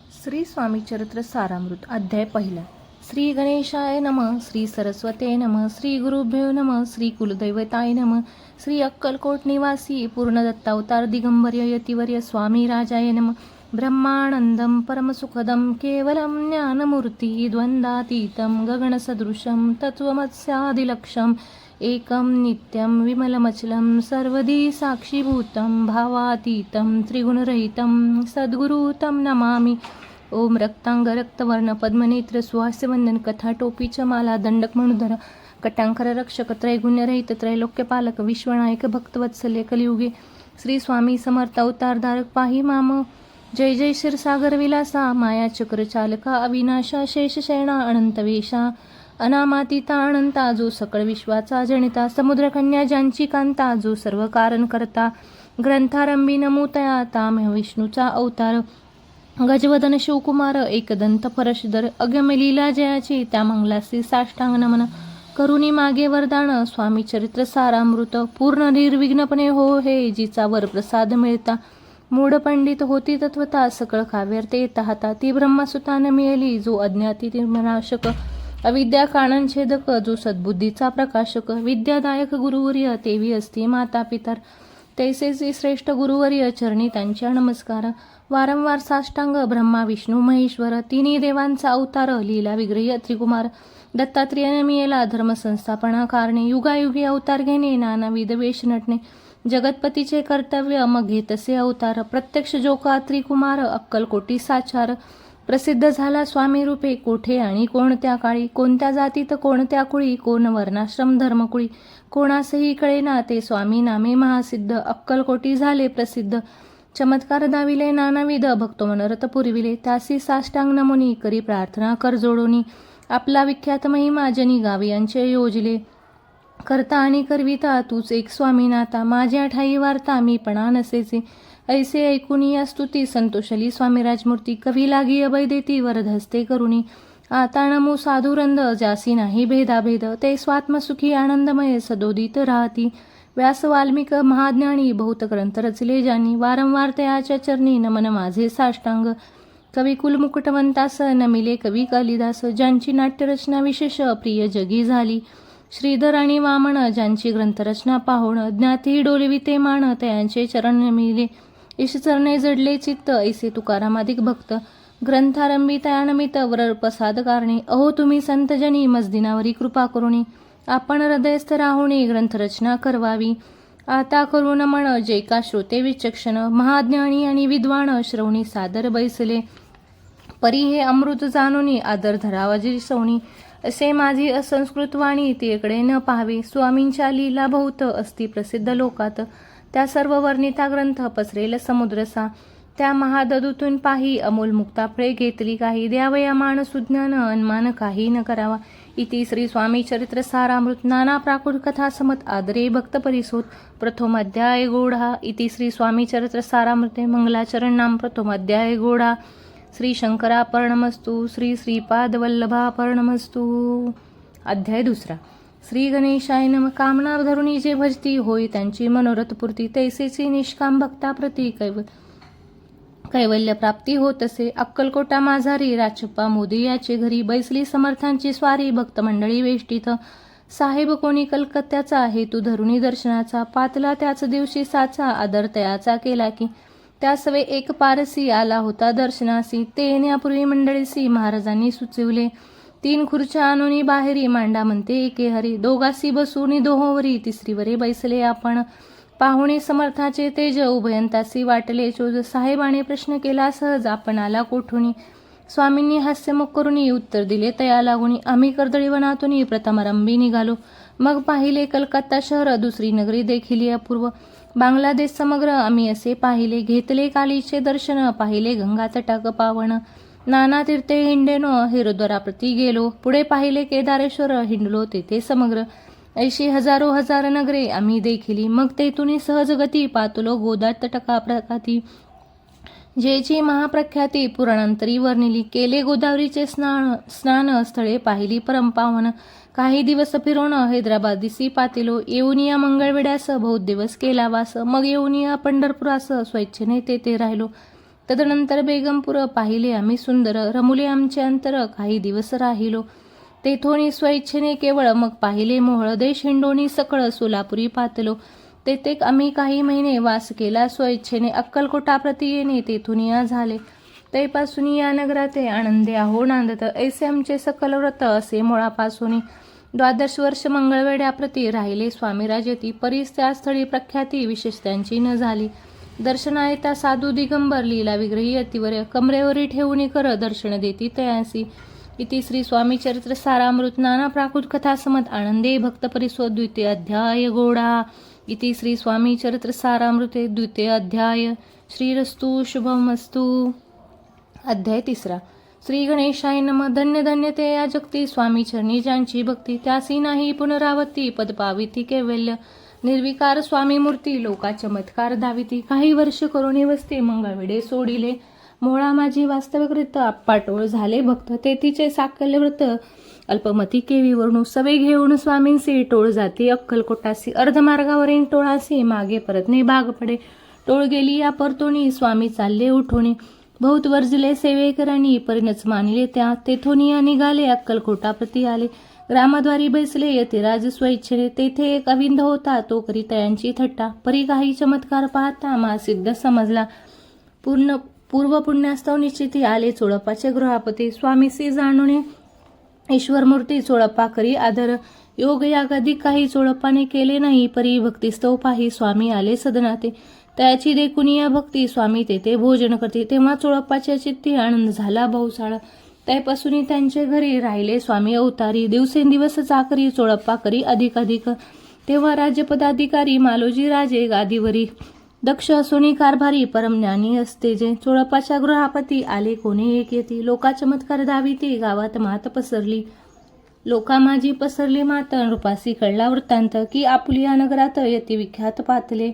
श्री स्वामी चरित्र सारामृत अध्याय पहिला. श्री गणेशाय नमः. श्री सरस्वते नमः. श्री गुरुभ्यो नमः. श्री कुलदैवताय नमः. श्री अक्कलकोट निवासी पूर्णदत्तावतार दिगंबर्य यतिवर्य स्वामी राजाय नमः. ब्रह्मानंदं परमसुखदं केवलं ज्ञानमूर्ती द्वंद्वातीतं गगनसदृशं तत्त्वमस्यादिलक्ष्यम् एकं नित्यं विमलमचलं सर्वदी साक्षीभूतं भावातीतं त्रिगुणरहितं सद्गुरु तं नमामि. ओम रक्तांग रक्तवर्ण पद्मनेत्र सुहास्यवंदन कथा टोपीच माला दंडक मणुधर कटांकर रक्षक त्रैगुण्यरहित त्रैलोक्यपालक विश्वनायक भक्तवत्सल्य कलियुगे श्री स्वामी समर्थ अवतारधारक पाही माम. जय जय क्षीरसागर विलासा मायाचक्र चालका अविनाशा शेषशयना अनंतवेशा अनामातीता अनंता जो सकळ विश्वाचा जनिता समुद्रकन्या ज्यांची कांता जो सर्व कारण करता ग्रंथारंभी नमूतया ताम विष्णूचा अवतार गजवदन शिवकुमार एकदंत परशुधर अगमलीला जयाची त्या मंगलासी साष्टांग नमन करुणी मागे वरदान स्वामी चरित्र सारामृत पूर्ण निर्विघ्नपणे हो हे जिचा वरप्रसाद मिळता मूढ पंडित होती तत्वता सकळ काव्यर्थे येता हाता ती ब्रह्मसुतान मिळाली जो अज्ञाती निर्मनाशक अविद्या कारणछेदक जो सद्बुद्धीचा प्रकाशक विद्यादायक गुरुवर्य तेवी असती माता पितर तैसेचे श्रेष्ठ गुरुवर्य चरणी त्यांच्या नमस्कार. वारंवार साष्टांग ब्रह्मा विष्णू महेश्वर तिन्ही देवांचा अवतार लीला विग्रह त्रिकुमार दत्तात्रेयाने मिळेला धर्म संस्थापना कारणे युगायुगी अवतार घेणे नानाविध वेश नटणे जगतपतीचे कर्तव्य मग घेतसे अवतार प्रत्यक्ष जोका त्रिकुमार अक्कलकोटी साचार प्रसिद्ध झाला स्वामी रूपे कोठे आणि कोणत्या काळी कोणत्या जातीत कोणत्या कुळी कोण वर्णाश्रम धर्मकुळी कोणासही कळेना ते स्वामी नामे महासिद्ध अक्कलकोटी झाले प्रसिद्ध चमत्कार दाविले नानाविध भक्त मनोरथ पुरविले त्यासी साष्टांग नमुनी करी प्रार्थना कर जोडोनी आपला विख्यात महिमा जनी गावे यांचे योजले करता आणि करविता तूच एक स्वामीनाथा माझ्या ठाई वार्ता मी पणा नसेचे ऐसे ऐकून या स्तुती संतोषली स्वामी राजमूर्ती कवी लागी अभय देती वरदहस्ते करुणी आता नमो साधुरंद जासी नाही भेदाभेद ते स्वात्मसुखी आनंदमय सदोदित राहती व्यास वाल्मिक महाज्ञानी बहुत ग्रंथ रचले ज्यांनी वारंवार त्याच्या चरणी नमन माझे साष्टांग कवी कुलमुकुटवंतास नमिले कवी कालिदास ज्यांची नाट्यरचना विशेष प्रिय जगी झाली श्रीधर आणि वामन ज्यांची ग्रंथरचना पाहुण ज्ञाती डोलविते मान त्यांचे चरण नमिले ईशचरणे जडले चित्त ऐसे तुकारामादिक भक्त ग्रंथारंभी तयानमित वर प्रसाद कारणे अहो तुम्ही संतजनी मजदिनावरी कृपा करुणी आपण हृदयस्थ राहुणी ग्रंथरचना करवावी. आता करून म्हण जे का श्रोते विचक्षण महाज्ञानी आणि विद्वान श्रवणी सादर बैसले परी हे अमृत जाणूनी आदर धरावा जिरसवणी असे माझी असंस्कृत वाणी तिकडे न पाहावे. स्वामींच्या लीला बहुत असती प्रसिद्ध लोकात त्या सर्व वर्णिता ग्रंथ पसरेल समुद्रसा त्या महाददूतून पाही अमोल मुक्ता फळे घेतली काही द्यावया मान सुज्ञान अनमान काही न करावा. इति श्री स्वामी चरित्र सारामृत नाना प्राकृत कथा समत आदरे भक्त परिसोत प्रथम अध्याय गोढा. इति श्री स्वामी चरित्र सारामृते मंगलाचरण नाम प्रथम अध्याय गोढा. श्री शंकरापर्णमस्तु श्री श्रीपाद वल्लभापर्णमस्तु. अध्याय दुसरा. श्री गणेशाय नमः. कामना धरुणी जे भजती होय त्यांची मनोरथ पूर्ती तैसेची निष्काम भक्ताप्रती कैवल्य प्राप्ती होत असे. अक्कलकोटा माझारी राचप्पा मोदी याचे घरी बैसली समर्थांची स्वारी भक्त मंडळी वेष्टीत साहेब कोणी कलकत्त्याचा हेतू धरुणी दर्शनाचा पातला त्याच दिवशी साचा आदर तयाचा केला की त्यासवे एक पारसी आला होता दर्शनासी ते येण्यापूर्वी मंडळीसी महाराजांनी सुचविले 3 खुर्च्या आणूनी बाहेरी मांडा म्हणते एके हरी दोघासी बसूनी दोहोवरी तिसरीवरे बैसले आपण पाहुणे समर्थाचे तेज उभयंतासी वाटले चोज साहेबाने प्रश्न केला सहज आपण आला कोठुनी स्वामींनी हास्यमुख करुनी उत्तर दिले तया लागुनी आम्ही कर्दळीवनातून प्रथमारंभी निघालो मग पाहिले कलकत्ता शहर दुसरी नगरी देखील अपूर्व बांगलादेश समग्र आम्ही असे पाहिले घेतले कालीचे दर्शन पाहिले गंगा तटाक पावन नाना तीर्थे हिंडेनो हिरोद्वाराप्रती गेलो पुढे पाहिले केदारेश्वर हिंडलो तेथे समग्र ऐशी हजारो हजार नगरे आम्ही देखिली मग तेथून सहज गती पातलो गोदाट तटका प्रकाती जेची महाप्रख्याती पुराणांतरी वर्णिली केले गोदावरीचे स्नान स्थळे पाहिली परमपावन काही दिवस फिरून हैदराबादीसी पातिलो येऊनिया मंगळवेड्यास बहुत दिवस केला वास मग येऊनिया पंढरपुरास स्वेच्छेने तेथे राहिलो तदनंतर बेगमपूर पाहिले आम्ही सुंदर, रमुले आमचे अंतर, काही दिवस राहिलो. तेथोनी स्वइच्छेने केवळ, मग पाहिले मोहळ, देश हिंडोनी सकळ, सोलापुरी पातलो. तेथे आम्ही काही महिने वास केला स्वइच्छेने, अक्कलकोटाप्रती येणे तेथून या झाले. तैपासून या नगराते आनंदे आहो नांदत, ऐसे आमचे सकल व्रत असे मुळापासून. 12 वर्ष मंगळवेढ्याप्रती राहिले स्वामी राजेती, परीस त्या स्थळी प्रख्याती विशेष त्यांची न झाली. दर्शना येता साधू दिगंबर, लीला विग्रही अतिवर्य, कमरेवरी ठेवून कर दर्शन देती तयासी. इति श्री स्वामी चरित्र सारामृत नाना प्राकृत कथा समत आनंदे भक्त परिसो द्वितीय अध्याय गोडा. इति श्री स्वामी चरित्र सारामृते द्वितीय अध्याय. श्रीरस्तु शुभमस्तु. अध्याय 3. श्री गणेशाय नमः. धन्य धन्य ते या जगती, स्वामी चरणी ज्यांची भक्ती, त्यासी नाही पुनरावृत्ती, पद पाविती कैवल्य. निर्विकार स्वामी मूर्ती, लोका चमत्कार धाविती, काही वर्ष करुणी वसते, मंगळवेढे सोडिले. मोळा माझी वास्तविक अप्पाटोळ झाले भक्त, तेथीचे साकल्य व्रत अल्पमती केवी वर्णू. सवे घेऊन स्वामींसी टोळ जाती अक्कलकोटासी, अर्धमार्गावरील टोळासी मागे परतणे भाग पडे. टोळ गेली या परतोणी, स्वामी चालले उठोणी. बहुत वर्जले सेवेकरांनी, परिणच मानिले त्या. तेथोनिया निघाले अक्कलकोटाप्रती आले. ग्रामद्वारी बैसले यतिराज स्वइच्छेने, तेथे एक अविंद होता, तो करी तयांची थट्टा. परी काही चमत्कार पाहता महासिद्ध समजला. पूर्व पुण्यास्तव निश्चिती आले चोळप्पाचे गृहापती. स्वामीसी जाणूने ईश्वरमूर्ती, चोळप्पा करी आदर. योग यागादी काही चोळप्पाने केले नाही, परी भक्तिस्तव पाही स्वामी आले सदनाते. त्याची देखून या भक्ती, स्वामी तेथे भोजन करते. तेव्हा चोळप्पाच्या चित्ती आनंद झाला बहुसाळ. त्यापासून त्यांचे घरी राहिले स्वामी अवतारी. दिवसेंदिवस चाकरी चोळप्पा करी अधिक. तेव्हा राज्यपदाधिकारी मालोजी राजे गादीवरी. दक्ष असोनी कारभारी, परमज्ञानी असते जे. चोळप्पाच्या गृहापती आले कोणी एक येती. लोका चमत्कार धाविती, गावात मात पसरली. लोका माझी पसरली मात, नृपासी कळला वृत्तांत, की आपुलिया नगरात यती विख्यात पातले.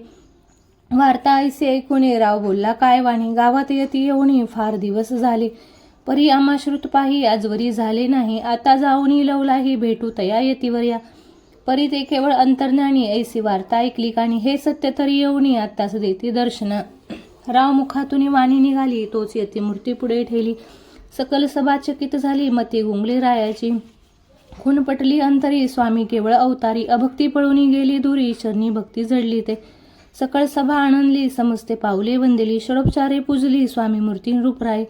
वार्ता ऐसे ऐकूने राव बोलला काय वाणी, गावात यती येऊनी फार दिवस झाले. परी आमाश्रुत पाही आजवरी झाले नाही, आता जाऊनी लवलाही भेटू तया यतीवर या. परी ते केवळ अंतर्ज्ञानी, ऐसी वार्ता ऐकली कानी, हे सत्य तरी येऊनी आत्ताच देती दर्शन. राव मुखातून वाणी निघाली, तोच यती मूर्ती पुढे ठेली. सकल सभा चकित झाली, मती गुंगली रायाची. खून पटली अंतरी, स्वामी केवळ अवतारी. अभक्ती पळून गेली दुरी, चरणी भक्ती जडली ते. सकळ सभा आनंदली, समस्ते पावले वंदिली. षडोपचारे पूजली, स्वामी मूर्ती रूपराय.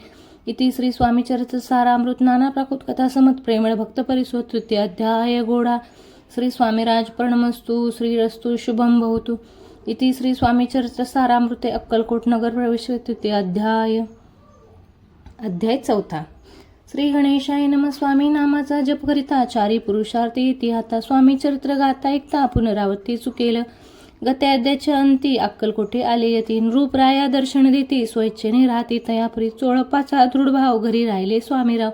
इति श्री स्वामी चरित्र सारामृत नाना प्राकृत कथा समत प्रेमळ भक्त परिसो तृतीय अध्याय गोडा. श्री स्वामीराज प्रणमस्तु. श्रीरस्तु शुभम भवतु. इति श्री स्वामी चरित्र सारामृते अक्कलकोट नगर प्रवेश तृतीय अध्याय. अध्याय 4. श्री गणेशाय नमः. स्वामी नामाचा जप करिता चारी पुरुषार्थी येती आता. स्वामी चरित्र गाता ऐकता पुनरावृत्ती चुकेल. गत्याद्याच्या अंती अक्कलकोटे आले यती. रूपराया दर्शन देती, स्वइच्छेने राहती तयापुरी. चोळप्पाचा दृढभाव, घरी राहिले स्वामीराव.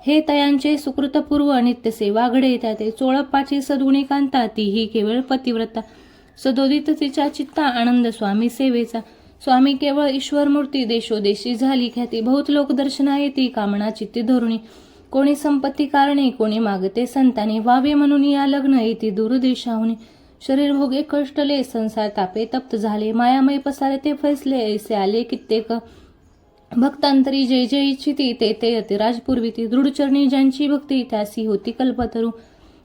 हे तयांचे सुकृतपूर्व नित्य सेवा घडे त्याते. चोळप्पाची सद्गुणी कांता, तीही केवळ पतिव्रता. सदोदित तिच्या चित्ता आनंद स्वामी सेवेचा. स्वामी केवळ ईश्वरमूर्ती, देशोदेशी झाली ख्याती. बहुत लोक दर्शना येती, कामना चित्ती धरुणी. कोणी संपत्ती कारणे, कोणी मागते संताने. व्हावे म्हणून या लग्न येती दूरदेशाहुनी. शरीर भोगे कष्टले, संसार तापे तप्त झाले. मायामय पसारे ते फैसले, ऐसे आले कित्येक. भक्तांतरी जय जय इच्छिती, ते ते अतिराज पूर्विती. दृढचरणी ज्यांची भक्ती, त्यासी होती कल्पतरू.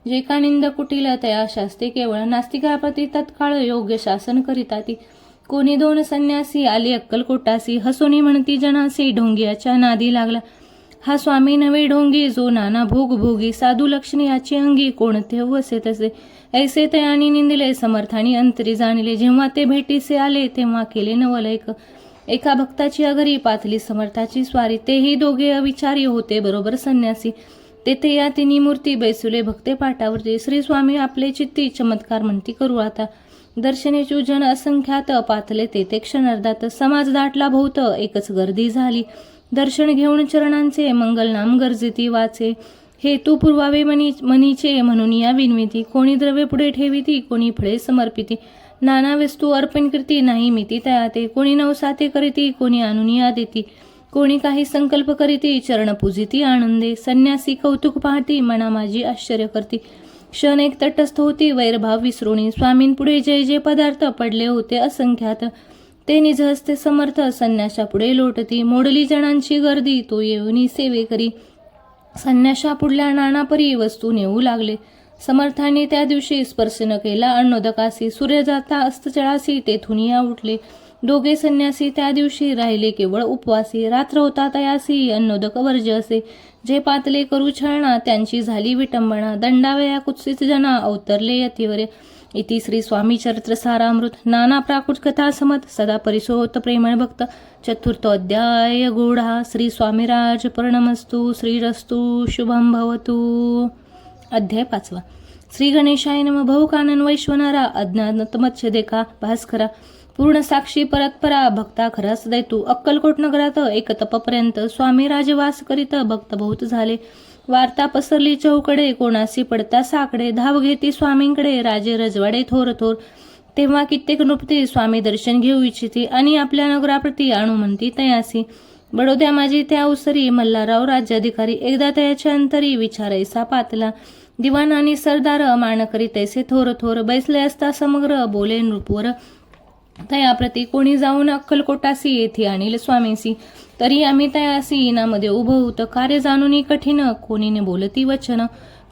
जे का निंद कुटील, तया शास्ते केवळ. नास्तिकाप्रती तत्काळ योग्य शासन करिता ती. कोणी 2 संन्यासी आले अक्कलकोटासी. हसोनी म्हणती जनासी, ढोंगियाच्या नादी लागला. हा स्वामी नवे ढोंगी, जो नाना भोग भोगी. साधू लक्षणी याची अंगी, कोणते वसे तसे. ऐसे तयानी निंदिले, समर्थानी अंतरी जाणले. जेव्हा ते भेटीसे आले, तेव्हा केले नवलैक. एका भक्ताची अघरी पातली समर्थाची स्वारी. तेही दोघे अविचारी होते बरोबर संन्यासी. तेथे या तिन्ही मूर्ती बैसुले भक्ते पाठावरती. श्री स्वामी आपले चित्ती, चमत्कार म्हणती करू आता. दर्शनेचू जन असंख्यात, पातले तेथे क्षणार्धात. समाज दाटला बहुत, एकच गर्दी झाली. दर्शन घेऊन चरणांचे, मंगलनाम गरजेती वाचे. हे तू पुरवावे मनीचे, म्हणून या विनविती. कोणी द्रव्य पुढे ठेविती, कोणी फळे समर्पिती. नाना वस्तू अर्पण करती, नाही मिती तयाते. कोणी नवसाते करीती, कोणी आणून देती. कोणी काही संकल्प करीती, चरण पूजिती आनंदे. संन्यासी कौतुक पाहती, मना माझी आश्चर्य करती. क्षण एक तटस्थ होती, वैरभाव विसरुणी. स्वामींपुढे जय जय पदार्थ पडले होते असंख्यात. ते निज हस्ते समर्थ संन्याशा पुढे लोटती, मोडली जणांची गर्दी तो येऊनी सेवे करी. संन्याशा पुढल्या नानापरी वस्तू नेऊ लागले. समर्थांनी त्या दिवशी स्पर्श न केला अन्नोदकासी, सूर्य जाता अस्तचळासी तेथून या उठले. दोघे संन्यासी त्या दिवशी राहिले केवळ उपवासी, रात्र होता तयासी अन्नोदक वर्ज्य असे. जे पातले करू छळणा त्यांची झाली विटंबना, दंडावया कुत्सित जना अवतरले यतीवरे. इति श्री स्वामी चरित्र सारामृत नाना प्राकृत कथा समत सदा परिसोत प्रेमळ भक्त चतुर्थ अध्याय गूढा. श्री स्वामीराज पर्णमस्तु. श्रीरस्तु शुभम भवतु. अध्याय 5. श्री गणेशाय नमः. भवकानन वैश्वनारा अज्ञानतमच्छ देखा भास्करा, पूर्ण साक्षी परतपरा भक्ता खरा सदैतू. अक्कलकोट नगरात एक तपपर्यंत स्वामी राजवास करीत भक्त बहुत झाले. वार्ता पसरली चौकडे, कोणासी पडता साकडे. धाव घेती स्वामींकडे राजे रजवाडे थोर थोर. तेव्हा कित्येक नृपती स्वामी दर्शन घेऊ इच्छिती, आणि आपल्या नगराप्रती आणू म्हणती तयासी. बडोद्या माझी त्या उसरी मल्हारराव राज्याधिकारी, एकदा त्याच्या अंतरी विचारायसा पातला. दिवाण आणि सरदार मान करी तैसे थोर थोर. बैसले असता समग्र बोले नृपवर तयाप्रती, कोणी जाऊन अक्कलकोटासी येथे आणील स्वामीसी. तरी आम्ही तयासी इनामध्ये उभं होत, कार्य जाणून कठीण कोणीने बोलती वचन.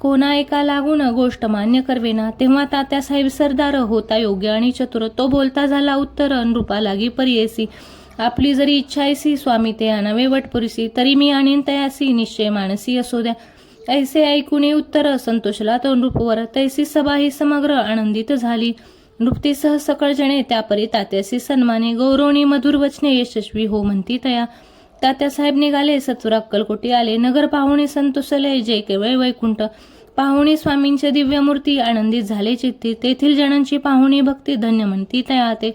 कोणा एका लागून गोष्ट मान्य करवेना. तेव्हा तात्यासाहेब सरदार होता योग्य आणि चतुर. तो बोलता झाला उत्तर नृपा लागी पर्येसी. आपली जरी इच्छायसी स्वामी ते आणावे वटपुरीसी, तरी मी आणीन तयासी निश्चय मानसी असो द्या. ऐसे ऐकून उत्तर संतोषला तो नृपवर. तैसी सभा ही समग्र आनंदित झाली. नृपतीसह सकळ जणे त्यापरी तात्यासी सन्माने, गौरवणी मधुर वचने यशस्वी हो म्हणती तया. तात्यासाहेब निघाले सत्वर अक्कलकोटी आले. नगर पाहुणे संतोषले जय केवळ वैकुंठ. पाहुणी स्वामींच्या दिव्यमूर्ती आनंदित झाले चित्ती. तेथील जणांची पाहुणी भक्ती धन्य म्हणती तया ते.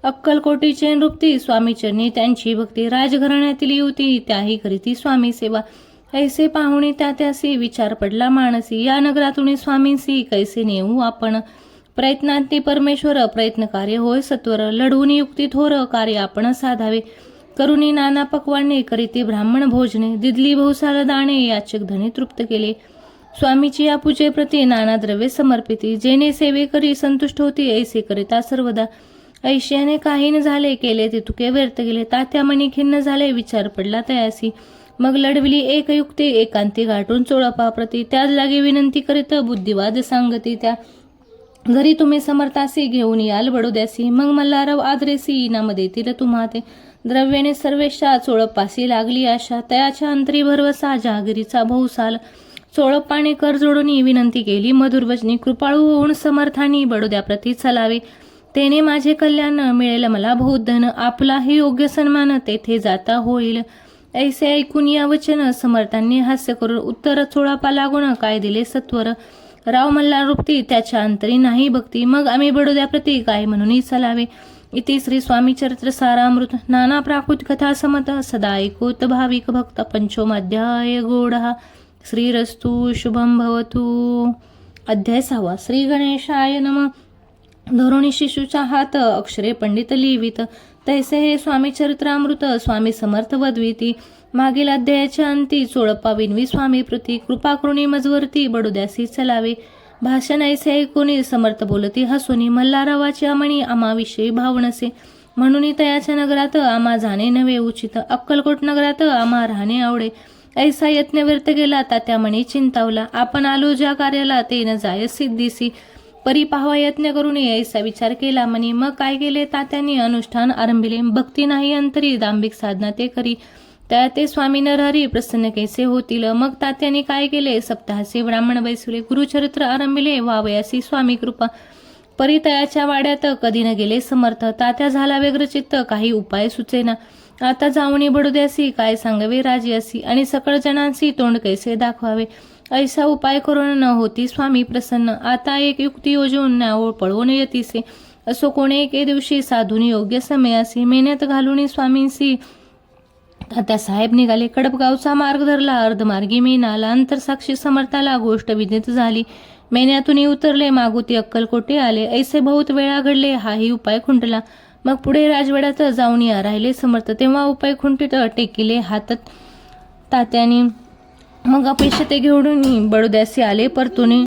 अक्कलकोटीचे नृपती स्वामीचरणी त्यांची भक्ती. राजघराण्यातील युवती त्याही करीती स्वामी सेवा. ऐसे पाहुणे त्यासी विचार पडला मानसी. या नगरातून स्वामींसी कैसे नेऊ आपण. प्रयत्नांती परमेश्वर प्रयत्न कार्य होय सत्वर. लढवून युक्ती थोर कार्य आपण साधावे. करुणी नाना पक्वाने करीती ब्राह्मण भोजने. दिदली बहुसाल दाणे याचक धनी तृप्त केले. स्वामीची या पूजेप्रती नाना द्रव्ये समर्पिती. जेणे सेवे करी संतुष्ट होती ऐसे करिता सर्वदा. ऐश्याने काही न झाले केले ते तुके व्यर्थ गेले. तात्या मनी खिन्न झाले विचार पडला तयासी. मग लढविली एक युक्ती एकांती गाठून चोळपाप्रती. त्याच लागे विनंती करीत बुद्धिवाद सांगती त्या. घरी तुम्ही समर्थासी घेऊन याल बडोद्यासी. मग मल्हारराव आदरेसी इनामध्ये देतील तुम्हा ते. द्रव्याने सर्वेशा चोळपासी लागली आशा. तयाच्या अंतरी भरवसा जहागिरीचा बहुसाल. चोळप्पाने कर जोडून विनंती केली मधुरवचनी. कृपाळू होऊन समर्थानी बडोद्याप्रती चलावे. तेने माझे कल्याण मिळेल मला बहुत धन. आपलाही योग्य सन्मान तेथे जाता होईल. ऐसे ऐकून या वचन समर्थांनी हास्य करून उत्तर चोळपा लागून काय दिले सत्वर. राव मल्हार रूपती त्याच्या अंतरी नाही भक्ती. मग आम्ही बडोद्याप्रती काय म्हणून चलावे. इति श्री स्वामी चरित्र सारामृत नाना प्राकृत कथा समत सदा ऐकोत भाविक भक्त. पंचोमाध्याय गूढा. श्रीरस्तु शुभम भवतु. अध्याय 6. श्री गणेशाय नमः. धोरणी शिशूचा हात अक्षरे पंडित लिहिवित. तैसे हे स्वामी चरित्रामृत स्वामी समर्थ वदविती. मागील अध्यायाच्या अंती चोळप्पा विनवी स्वामी प्रती. कृपा करुणी मजवरती बडोद्यासी चलावे. भाषण ऐसे ऐकून समर्थ बोलती हसुनी. मल्हाररावाची आमणी आमाविषयी भावनसे. म्हणून तयाच्या नगरात आम्हा जाणे नव्हे उचित. अक्कलकोट नगरात आम्हा राहणे आवडे. ऐसा यत्न व्यर्थ गेला तात्या मणी चिंतावला. आपण आलो ज्या कार्याला ते न जाय सिद्धीसी. परी पाहावा यत्न करून ऐसा विचार केला मनी. मग काय केले तात्यांनी अनुष्ठान आरंभिले. भक्ती नाही अंतरी दांभिक साधना ते करी. त्या ते स्वामी नरहरी प्रसन्न कैसे होतील. मग तात्यांनी काय केले सप्ताहाचे ब्राह्मण बैसवले. गुरुचरित्र आरंभिले वावयासी स्वामी कृपा. परितयाच्या वाड्यात कधी न गेले समर्थ. तात्या झाला व्यग्रचित्त काही उपाय सुचेना. आता जाऊनी बडोद्यासी काय सांगावे राजयासी. आणि सकळ जणांसी तोंड कैसे दाखवावे. ऐसा उपाय करून न होती स्वामी प्रसन्न. आता एक युक्ती योजून नाव पळवून येतीसे. असो कोणे एके दिवशी साधून योग्य समयासी. मेहनत घालून स्वामींसी तात्या साहेब निघाले. कडपगावचा मार्ग धरला. अर्धमार्गी मेनाला. अंतरसाक्षी समर्थाला गोष्ट विदित झाली. मेन्यातून उतरले. मागुती अक्कलकोटे आले. ऐसे बहुत वेळा घडले. हाही उपाय खुंटला. मग पुढे राजवाड्यात जाऊन या राहिले समर्थ. तेव्हा उपाय खुंटीत टेकिले हातात तात्यानी. मग अपेक्षा ते घेऊन बडोद्यासी आले परतुनी.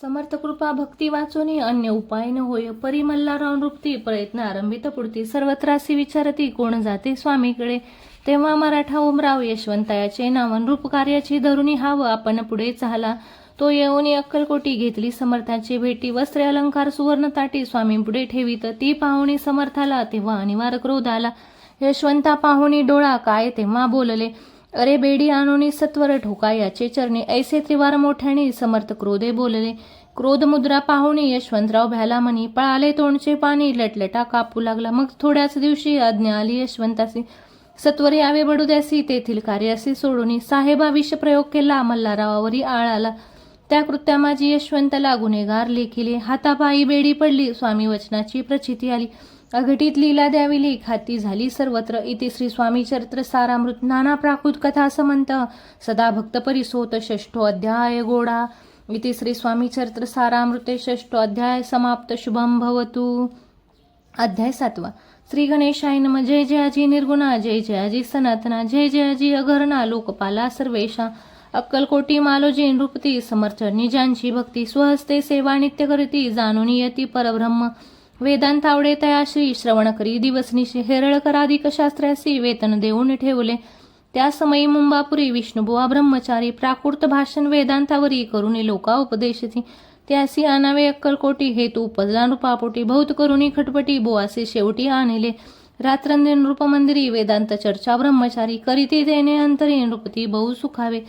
समर्थ कृपा भक्ती वाचोनी अन्य उपाय न होय. परी मल्हारराव नृपती प्रयत्न आरंभित पुढती. सर्वत्रासी विचारती कोण जाते स्वामीकडे. तेव्हा मराठा ओमराव यशवंतायाचे नाव नृप कार्याची धरुणी हाव आपण पुढे चाला. तो येऊनी अक्कलकोटी घेतली समर्थाची भेटी. वस्त्रे अलंकार सुवर्ण ताटी स्वामी पुढे ठेवीत. ती पाहुणी समर्थाला तेव्हा अनिवार्य क्रोध आला. यशवंता पाहुणी डोळा काय तेव्हा बोलले. अरे बेडी आणोनी सत्वर ठोका याचे चरणी. ऐसे त्रिवार मोठ्याने समर्थ क्रोधे बोलले. क्रोध मुद्रा पाहुणी यशवंतराव भ्याला म्हणी. पळाले तोंडचे पाणी लटलटा कापू लागला. मग थोड्याच दिवशी आज्ञा आली यशवंतासी. सत्वरे यावे बडोद्यासी तेथील कार्यासी सोडून. साहेबा विष प्रयोग केला मल्हाररावावरी आळ आला. त्या कृत्या माझी यशवंतला गुन्हेगार लेखिले. हातापायी बेडी पडली स्वामी वचनाची प्रचिती आली. अघटित लीला द्याविली खाती झाली सर्वत्र. इति श्री स्वामी चरित्र सारामृत नाना प्राकृत कथा समंत सदा भक्त परिसोत. षष्ठो अध्याय गोडा. इति श्री स्वामी चरित्र सारामृते षष्ठो अध्याय समाप्त. शुभम भवतु. अध्याय 7. श्री गणेशाय नमः. जय जयाजी निर्गुणा. जय जयाजी सनातना. जय जयाजी अघरणा लोकपाला सर्वेशा. अक्कलकोटी मालोजी नृपती समर्थ निजांची भक्ती. स्वहस्ते सेवा नित्य करीती जाणून यती परब्रह्म. वेदांत आवडे तया श्री श्रवण करी दिवसनिशी. हेरळकराधिक शास्त्रासी वेतन देऊन ठेवले. त्या समयी मुंबापुरी विष्णुबुवा ब्रह्मचारी. प्राकृत भाषण वेदांतावरी करुणी लोका उपदेशती. त्यासी आणावे अक्कलकोटी हेतू उपजला नृपापोटी. बहुत करुणी खटपटी बुवासी शेवटी आणले. रात्रंदिन नृपमंदिरी वेदांत चर्चा ब्रह्मचारी. करीती देणे अंतरी नृपती बहु सुखावे.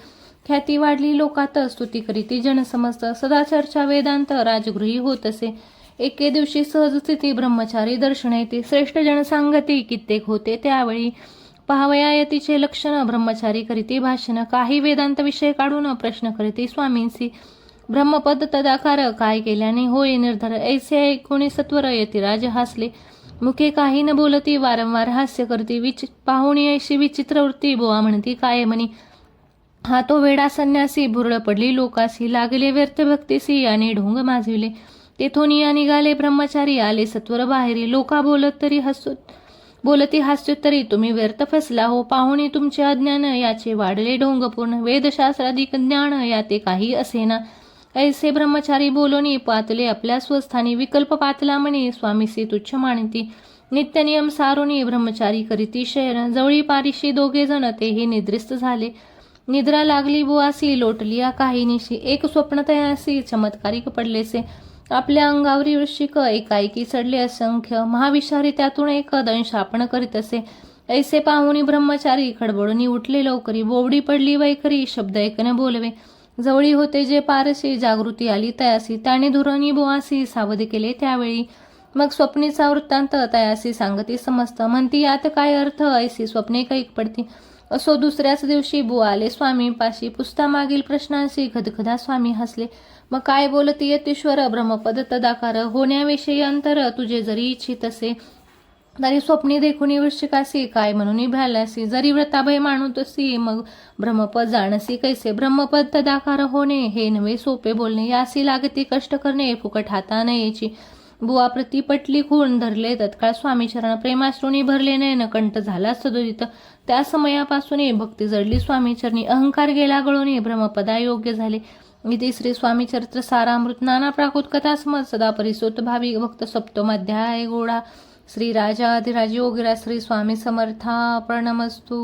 ख्याती वाढली लोकात स्तुती करीती जन समस्त. सदा चर्चा वेदांत राजगृही होत असे. एके दिवशी सहज स्थिती ब्रह्मचारी दर्शन येते. श्रेष्ठ जन सांगती कित्येक होते त्यावेळी. पाहावया यतीचे लक्षण ब्रह्मचारी करीती भाषण. काही वेदांत विषय काढून प्रश्न करीती स्वामींसी. ब्रह्मपद तदाकार काय केल्याने होय निर्धार. ऐसे ऐकून सत्वर यतिराज हासले. मुखे काही न बोलती वारंवार हास्य करती. पाहुणी ऐशी विचित्र वृत्ती बुवा म्हणती काय म्हणी. हा तो वेडा संन्यासी. भुरळ पडली लोकासी. लागले व्यर्थ भक्तीसी आणि ढोंग माजविले. तेथून या निघाले ब्रह्मचारी. आले सत्वर बाहेरी. लोका बोलती हास्योत्तरी. तुम्ही व्यर्थ फसला हो. पाहुणी तुमचे अज्ञान याचे वाढले ढोंग पूर्ण. वेदशास्त्राधिक ज्ञान याते काही असेना. ऐसे ब्रह्मचारी बोलोनी पातले आपल्या स्वस्थानी. विकल्प पातला म्हणे स्वामीसी तुच्छ मानिती. नित्य नियम सारोनी ब्रह्मचारी करीती शयन. जवळी पारिशी दोघे जण तेही निद्रिस्त झाले. निद्रा लागली बुवासी लोटलिया काही निशी. एक स्वप्न तयासी चमत्कारिक पडलेसे. आपल्या अंगावरी वृश्चिक एकाएकी चढले असंख्य. महाविषारी त्यातून एक दंश आपण करीत असे. ऐसे पाहुणी ब्रह्मचारी खडबडून उठले लवकरी. बोबडी पडली वैखरी. शब्द ऐकन बोलवे. जवळी होते जे पारशी. जागृती आली तयासी. त्याने धुरणी बुवासी सावध केले त्यावेळी. मग स्वप्नीचा वृत्तांत तयासी सांगती समस्त. म्हणती यात काय अर्थ. ऐसी स्वप्ने कैक पडती. असो दुसऱ्याच दिवशी बुवा आले स्वामीपाशी. पुसता मागील प्रश्नांशी खदखदा स्वामी हसले. मग काय बोलती यतीश्वर ब्रह्मपद तदाकार. होण्याविषयी अंतर तुझे जरी इच्छित असे तरी स्वप्नी देखुनी वृश्चिकासी. काय म्हणून भ्यालासी. जरी व्रताभय मानूतसी मग ब्रह्मपद जाणसी कैसे. ब्रह्मपद तदाकार होणे हे नव्हे सोपे बोलणे. यासी लागती कष्ट करणे फुकट हाता नयेची. बुवा प्रति पटली खूण धरले तत्काळ स्वामीचरण. प्रेमाश्रूनी भरले नयन कंठ झाला सदोदित. त्या समयापासून भक्ती जडली स्वामीचरणी. अहंकार गेला गळून ब्रह्मपदा योग्य झाले. इति श्री स्वामी चरित्र सारामृत नाना प्राकृत कथा समज सदा परिसोत भावी भक्त. सप्तमाध्याय गोडा. श्री राजाधिराज योगिराज श्री स्वामी समर्था प्रणमस्तु.